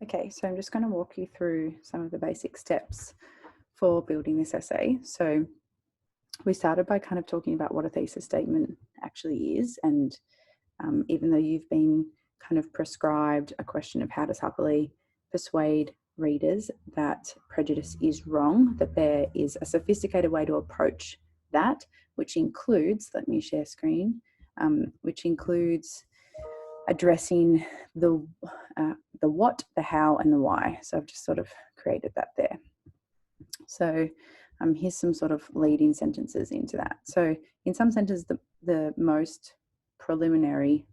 Okay, so I'm just going to walk you through some of the basic steps for building this essay. So we started by kind of talking about what a thesis statement actually is. And even though you've been kind of prescribed a question of how to subtly persuade readers that prejudice is wrong, that there is a sophisticated way to approach that, which includes, let me share screen, which includes addressing the what, the how, and the why. So I've just sort of created that there. So here's some sort of leading sentences into that. So in some sentences, the most preliminary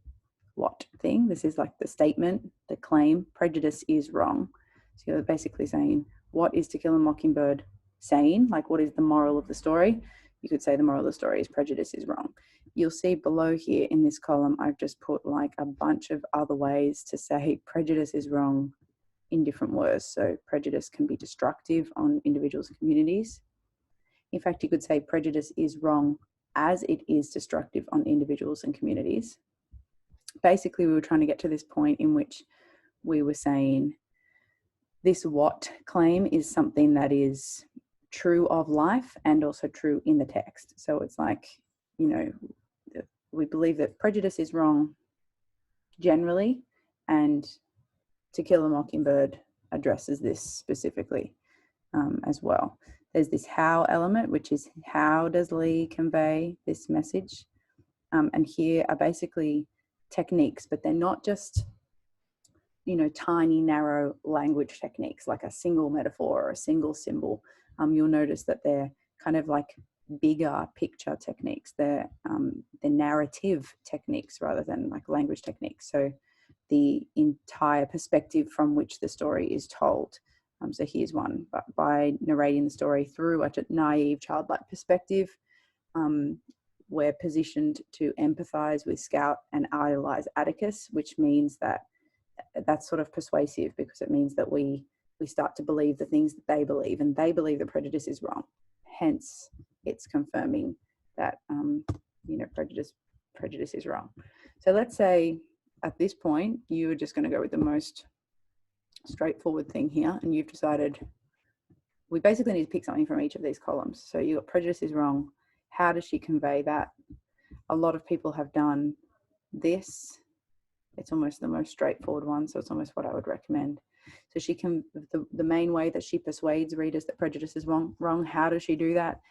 what thing, this is like the statement, the claim, prejudice is wrong. So you're basically saying, what is To Kill a Mockingbird saying? Like, what is the moral of the story? You could say the moral of the story is prejudice is wrong. You'll see below here in this column, I've just put like a bunch of other ways to say prejudice is wrong in different words. So prejudice can be destructive on individuals and communities. In fact, you could say prejudice is wrong as it is destructive on individuals and communities. Basically, we were trying to get to this point in which we were saying this what claim is something that is true of life and also true in the text. So it's like, you know, we believe that prejudice is wrong generally, and To Kill a Mockingbird addresses this specifically as well. There's this how element, which is how does Lee convey this message? And here are basically techniques, but they're not just, you know, tiny, narrow language techniques like a single metaphor or a single symbol. You'll notice that they're kind of like bigger picture techniques. They're narrative techniques rather than like language techniques. So the entire perspective from which the story is told. So here's one. But by narrating the story through a naive, childlike perspective, we're positioned to empathize with Scout and idolize Atticus, which means that that's sort of persuasive because it means that we start to believe the things that they believe, and they believe that prejudice is wrong. Hence, it's confirming that you know, prejudice is wrong. So let's say at this point you're just going to go with the most straightforward thing here, and you've decided we basically need to pick something from each of these columns. So you got prejudice is wrong. How does she convey that? A lot of people have done this. It's almost the most straightforward one, so it's almost what I would recommend. So she can, the main way that she persuades readers that prejudice is wrong, how does she do that?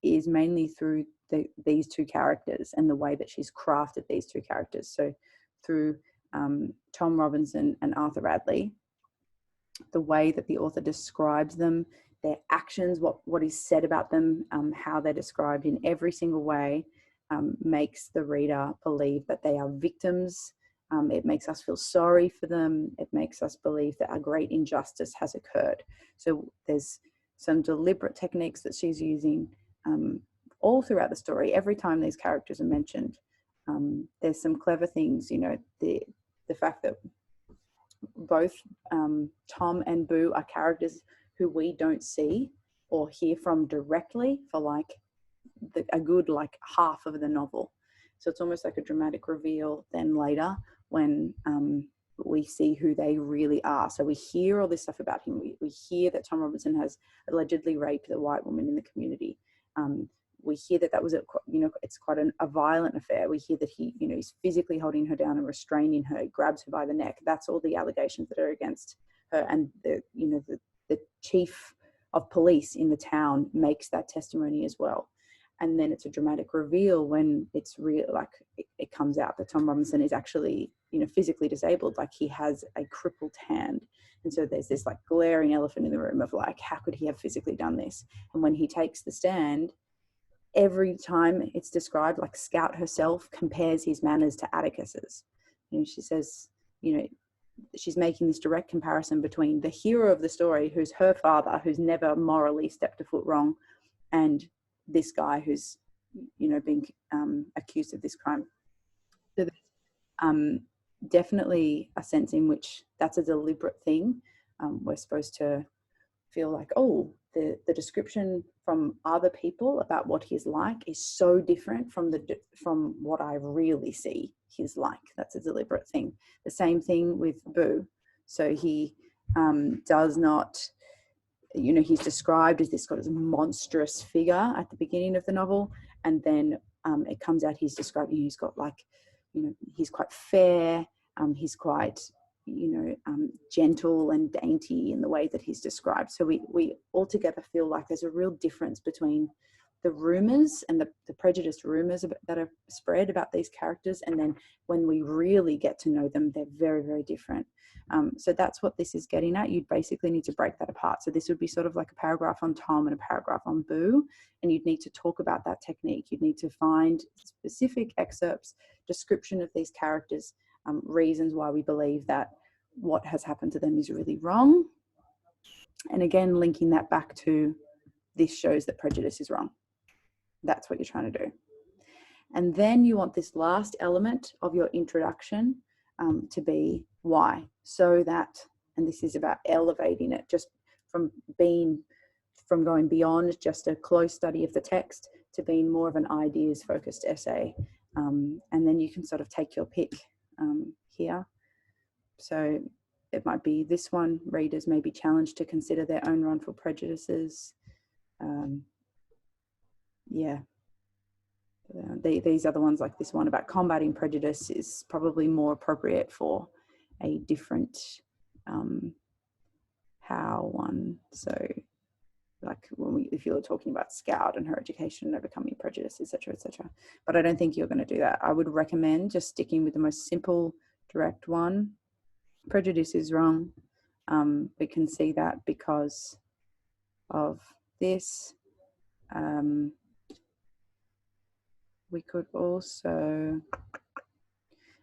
Is mainly through these two characters and the way that she's crafted these two characters. So through Tom Robinson and Arthur Radley, the way that the author describes them, their actions, what is said about them, how they're described in every single way, makes the reader believe that they are victims. It makes us feel sorry for them. It makes us believe that a great injustice has occurred. So there's some deliberate techniques that she's using all throughout the story. Every time these characters are mentioned, there's some clever things, you know, the fact that both Tom and Boo are characters who we don't see or hear from directly for like a good like half of the novel. So it's almost like a dramatic reveal then later when we see who they really are. So we hear all this stuff about him. We hear that Tom Robinson has allegedly raped a white woman in the community. We hear that was, it's quite a violent affair. We hear that he, he's physically holding her down and restraining her, grabs her by the neck. That's all the allegations that are against her. And the chief of police in the town makes that testimony as well. And then it's a dramatic reveal when it's real, like it comes out that Tom Robinson is actually, physically disabled, like he has a crippled hand. And so there's this like glaring elephant in the room of like, how could he have physically done this? And when he takes the stand, every time it's described, like Scout herself compares his manners to Atticus's. She says, she's making this direct comparison between the hero of the story, who's her father, who's never morally stepped a foot wrong, and this guy who's, being accused of this crime. So there's definitely a sense in which that's a deliberate thing. We're supposed to feel like, oh, the description from other people about what he's like is so different from what I really see he's like. That's a deliberate thing. The same thing with Boo. So he does not, you know, he's described as this sort of monstrous figure at the beginning of the novel, and then it comes out he's described, he's got like, you know, he's quite fair, he's quite, you know, gentle and dainty in the way that he's described. So we altogether feel like there's a real difference between the rumors and the prejudiced rumors that are spread about these characters, and then when we really get to know them, they're very, very different. So that's what this is getting at. You'd basically need to break that apart. So this would be sort of like a paragraph on Tom and a paragraph on Boo, and you'd need to talk about that technique. You'd need to find specific excerpts, description of these characters, reasons why we believe that what has happened to them is really wrong. And again, linking that back to this shows that prejudice is wrong. That's what you're trying to do. And then you want this last element of your introduction to be why, so that, and this is about elevating it just from going beyond just a close study of the text to being more of an ideas focused essay. And then you can sort of take your pick here. So it might be this one, readers may be challenged to consider their own wrongful prejudices. These other ones, like this one about combating prejudice, is probably more appropriate for a different how one. So like if you're talking about Scout and her education and overcoming prejudice, etc., etc. But I don't think you're going to do that. I would recommend just sticking with the most simple, direct one. Prejudice is wrong. We can see that because of this. We could also,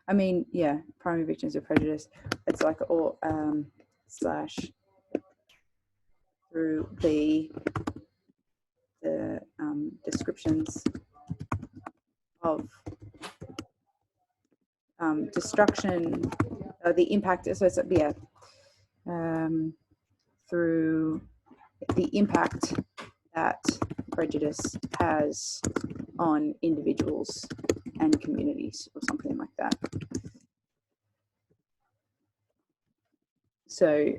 I mean, yeah, primary victims of prejudice. It's like, or slash through the descriptions of destruction, the impact. So it's, yeah, through the impact that prejudice has on individuals and communities, or something like that. So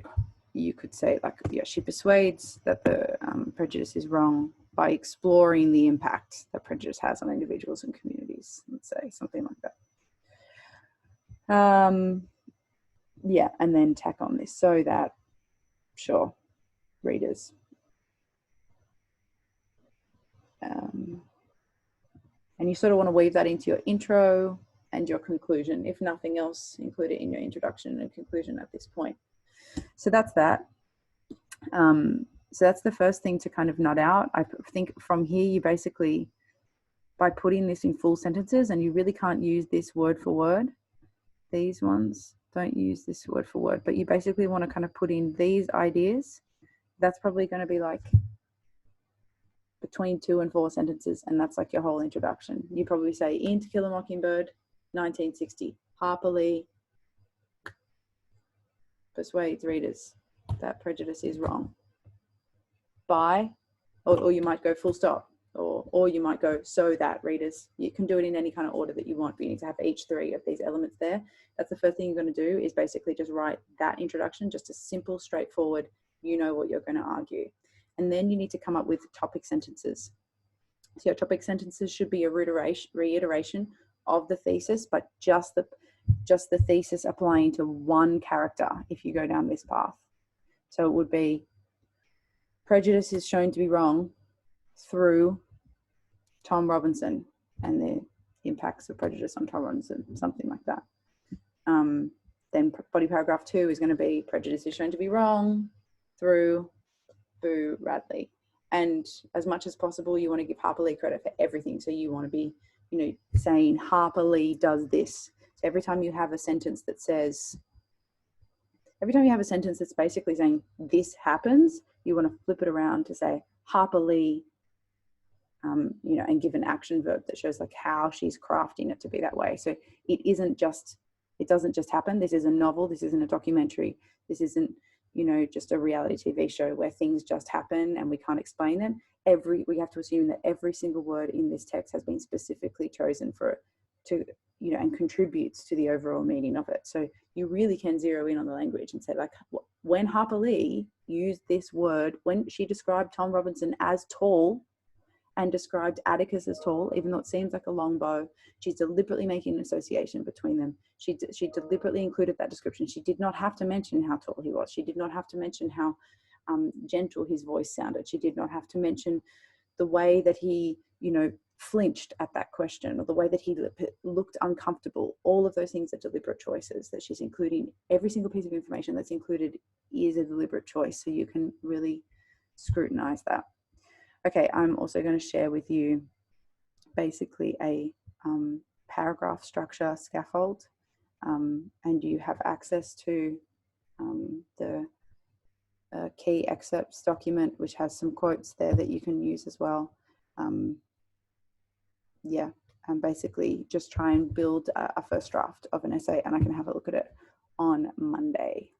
you could say, like, yeah, she persuades that the prejudice is wrong by exploring the impact that prejudice has on individuals and communities, let's say, something like that. Yeah, and then tack on this so that, sure, readers. And you sort of want to weave that into your intro and your conclusion. If nothing else, include it in your introduction and conclusion at this point. So that's that. So that's the first thing to kind of nut out. I think from here, you basically, by putting this in full sentences, and you really can't use this word for word, these ones, don't use this word for word, but you basically want to kind of put in these ideas. That's probably going to be like between 2 and 4 sentences, and that's like your whole introduction. You probably say, in To Kill a Mockingbird, 1960, Harper Lee persuades readers that prejudice is wrong by, or you might go full stop, or you might go so that readers. You can do it in any kind of order that you want, but you need to have each 3 of these elements there. That's the first thing you're going to do, is basically just write that introduction, just a simple, straightforward, you know what you're going to argue. And then you need to come up with topic sentences. So your topic sentences should be a reiteration of the thesis, but just the thesis applying to one character if you go down this path. So it would be, prejudice is shown to be wrong through Tom Robinson and the impacts of prejudice on Tom Robinson, something like that. Then body paragraph 2 is going to be, prejudice is shown to be wrong through Boo Radley. And as much as possible, you want to give Harper Lee credit for everything. So you want to be, you know, saying Harper Lee does this. So every time you have a sentence that says, every time you have a sentence that's basically saying this happens, you want to flip it around to say Harper Lee, you know, and give an action verb that shows like how she's crafting it to be that way. So it doesn't just happen. This is a novel. This isn't a documentary. This isn't, you know, just a reality TV show where things just happen and we can't explain them. We have to assume that every single word in this text has been specifically chosen to you know, and contributes to the overall meaning of it. So you really can zero in on the language and say, like, when Harper Lee used this word, when she described Tom Robinson as tall and described Atticus as tall, even though it seems like a long bow, she's deliberately making an association between them. She deliberately included that description. She did not have to mention how tall he was. She did not have to mention how gentle his voice sounded. She did not have to mention the way that he, you know, flinched at that question, or the way that he looked uncomfortable. All of those things are deliberate choices that she's including. Every single piece of information that's included is a deliberate choice, so you can really scrutinize that. Okay, I'm also going to share with you basically a paragraph structure scaffold, and you have access to the key excerpts document, which has some quotes there that you can use as well. Yeah, and basically just try and build a first draft of an essay, and I can have a look at it on Monday.